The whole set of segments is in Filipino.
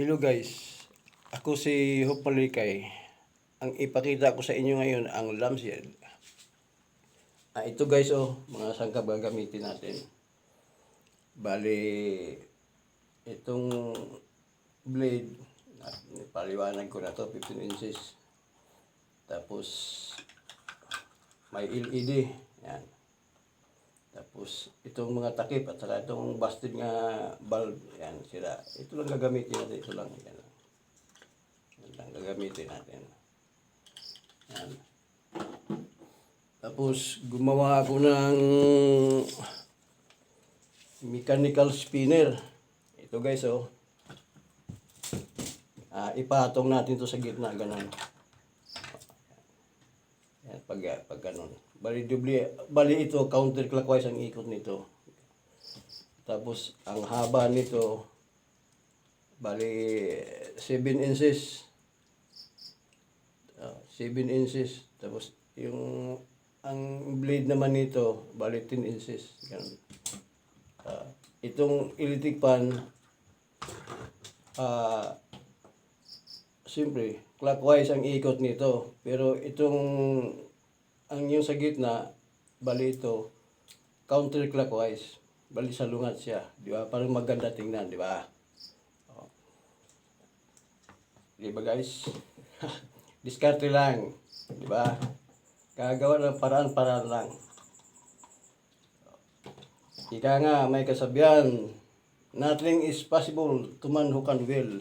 Hello guys, ako si Hopalikay. Ang ipakita ko sa inyo ngayon ang lampshade. Ito guys mga sangkap gagamitin natin. Bali, itong blade, paliwanag ko na to, 15 inches. Tapos, may LED, yan. Tapos, itong mga takip at saka itong busted nga bulb, yan, sira. Ito lang gagamitin natin, ito lang. Yan lang. Yan lang gagamitin natin. Yan. Tapos, gumawa ako ng mechanical spinner. Ito guys, ipatong natin to sa gitna, ganun. Yan, pag ganun. Bali ito, counterclockwise ang ikot nito. Tapos, ang haba nito, bali 7 inches. 7 inches. Tapos, ang blade naman nito, bali 10 inches. Ganun. Itong electric pan, siyempre, clockwise ang ikot nito. Pero ang yung sa gitna, bali ito, counterclockwise. Bali salungat siya, di ba? Parang maganda tingnan, di ba? Di ba guys? Diskarte lang, di ba? Kagawa ng paraan-paraan lang. Ika nga, may kasabihan, nothing is possible to man who can will.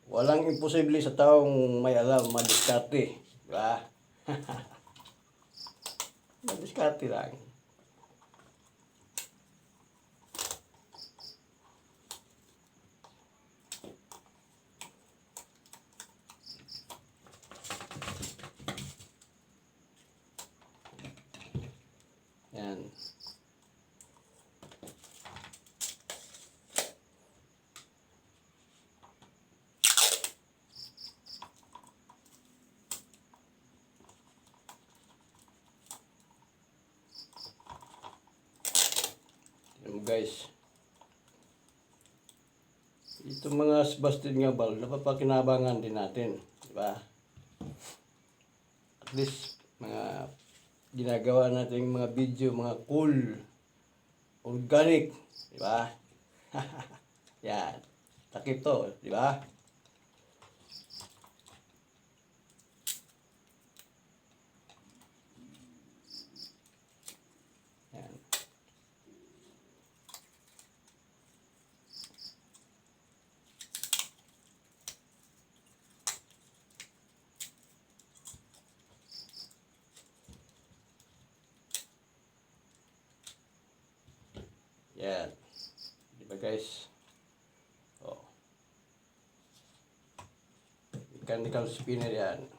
Walang imposible sa taong may alam, madiskarte. Di ba? Madiskarte lang. Yan. Guys, itong mga busted nga bulb, napapakinabangan din natin, di ba? At least, mga ginagawa natin mga video, mga cool, organic, di ba? Yan, takip to, di ba? Yan. Yan. Di ba guys? Mechanical spinner yan.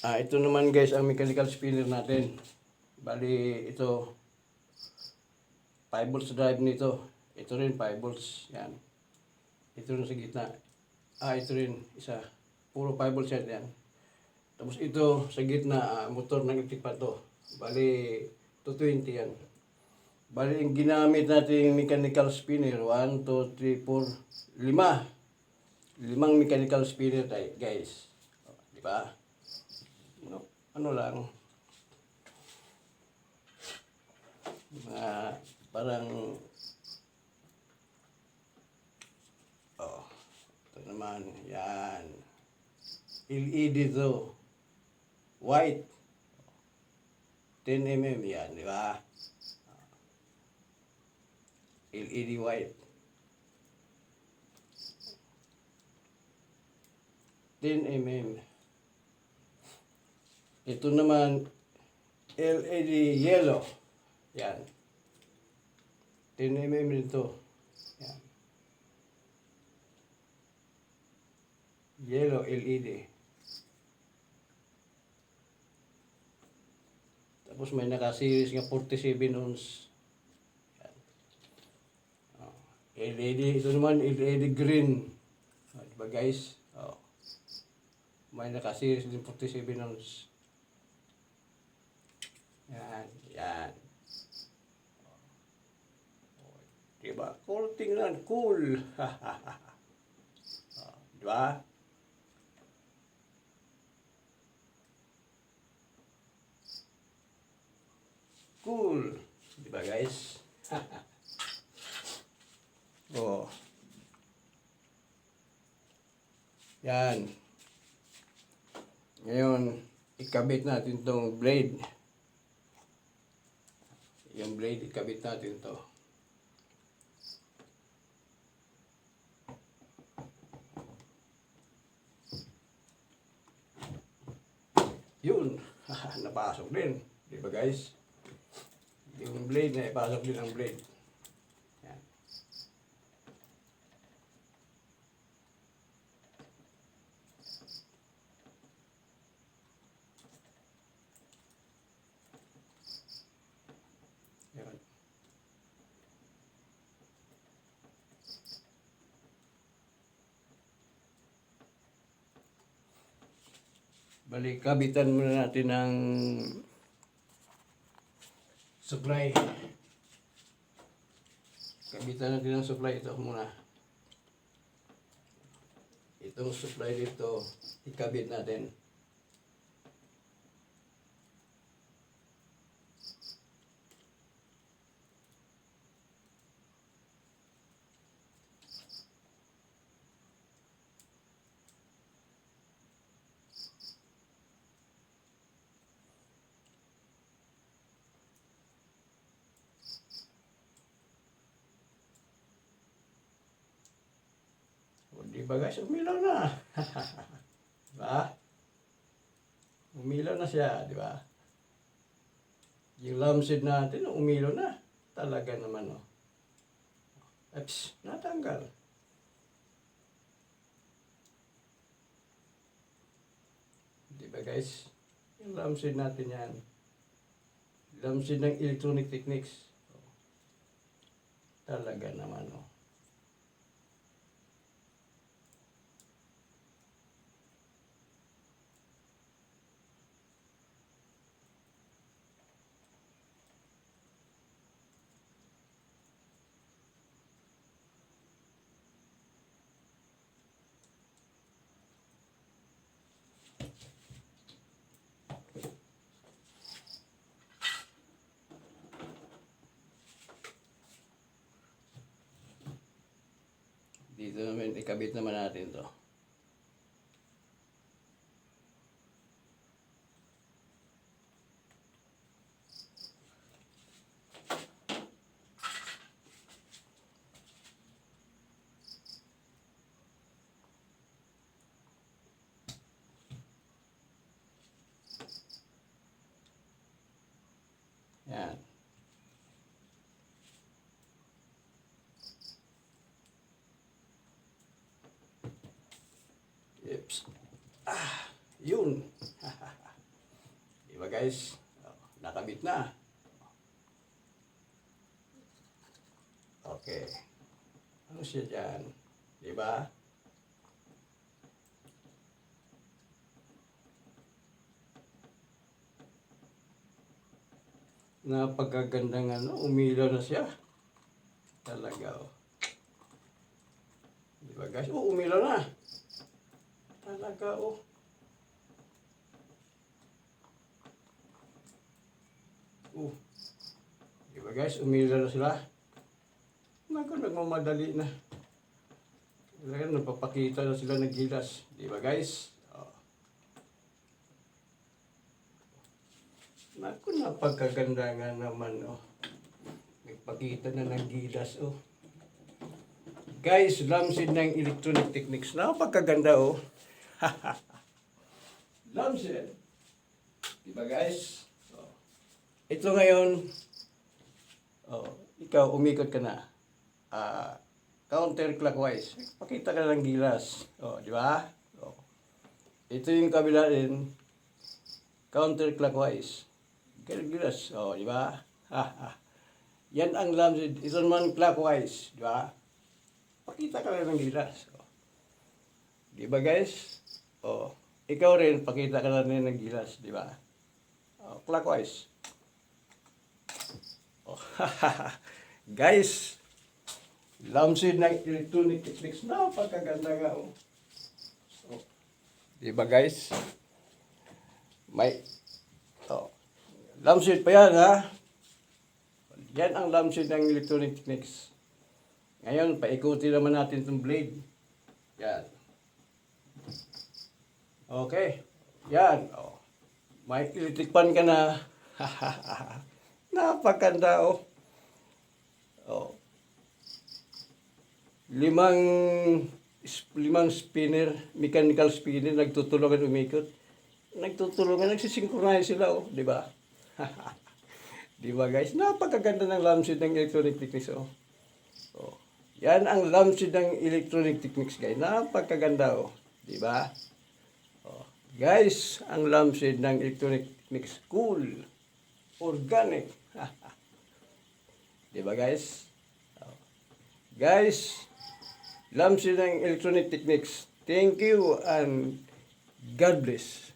Ito naman guys ang mechanical spinner natin. Bali ito 5 volts drive nito. Ito rin 5 volts. Yan. Ito rin sa gitna. Ito rin isa. Puro 5 volts yan. Tapos ito sa gitna motor ng electric pa to. Bali 220 yan. Bali yung ginamit natin mechanical spinner 1, 2, 3, 4, 5. 5 mechanical spinner guys. Di ba? Ano lang, parang, ito naman, yan, LED to, white, 10mm yan, di ba? LED white, 10mm. Ito naman, LED yellow. Yan. 10mm nito. Yan. Yellow LED. Tapos may naka-series nga 47 ounce. LED, ito naman LED green. Diba guys? May naka-series din 47 ounce. Yan, yan. Diba? Cool, tingnan, cool. Diba? Cool. Diba guys? Oh. Yan. Ngayon, ikabit natin tong blade. Yung blade, ikabit natin to. Yun. Napasok din. Diba guys? Yung blade na ipasok din ang blade. Yan. Yan. Balik, kabitan muna natin ng supply. Kabitan natin ng supply. Ito muna. Itong supply dito, ikabit natin. Di ba guys, umilaw na. Diba? Umilaw na siya, di ba? Yung lampshade natin, umilaw na. Talaga naman, oh. Oops, natanggal. Di ba guys? Yung lampshade natin yan. Lampshade ng electronic techniques. Talaga naman, oh. Dito naman, ikabit naman natin to. Yan. Oops. Yun. Diba guys? Nakabit na. Okay. Ano siya dyan? Diba? Napagagandang umilaw na siya. Talaga, oh. Diba guys? Oh, umilaw na. Talaga, oh. Diba guys? Umilaw na sila. Naku, nagmamadali na. Talaga, napapakita na sila ng gilas. Diba guys? Naku, napagkaganda nga naman, oh. Nagpakita na ng gilas, oh. Guys, lampshade ng electronic techniques. Napagkaganda, oh. Lampshade. Diba, guys? Oh. Ito ngayon, oh, ikaw, umikot ka na. Counterclockwise. Pakita ka ng gilas. Oh, di ba? Oh. Ito yung kabila din. Counterclockwise. gilas. Oh, di ba? Ha, ha. Yan ang lampshade. Ito naman clockwise, di ba? Pakita ka lang ng gilas. Oh. Di ba guys? Oh, ikaw rin, pakita ka lang rin ng gilas, di ba? Oh, clockwise. Oh, guys, lampshade ng electronic techniques, napakaganda nga. Oh. Oh. Di ba guys? May, oh, lampshade pa yan ha. Yan ang lampshade ng electronic techniques. Ngayon, paikuti naman natin itong blade. Yan. Okay. Yan. Oh. May electric pan ka na. Napakanda oh. Oh. Limang spinner, mechanical spinner, nagtutulungan umikot. Nagtutulungan, nagsisynchronize sila oh. Di ba? Di ba guys? Napakaganda ng lampshade ng electronic techniques oh. Oh. Yan ang lampshade ng electronic techniques guys. Napakaganda oh. Di ba? Oh. Guys, ang lampshade ng electronic techniques cool, organic. Di ba guys? Oh. Guys, lampshade ng electronic techniques. Thank you and God bless.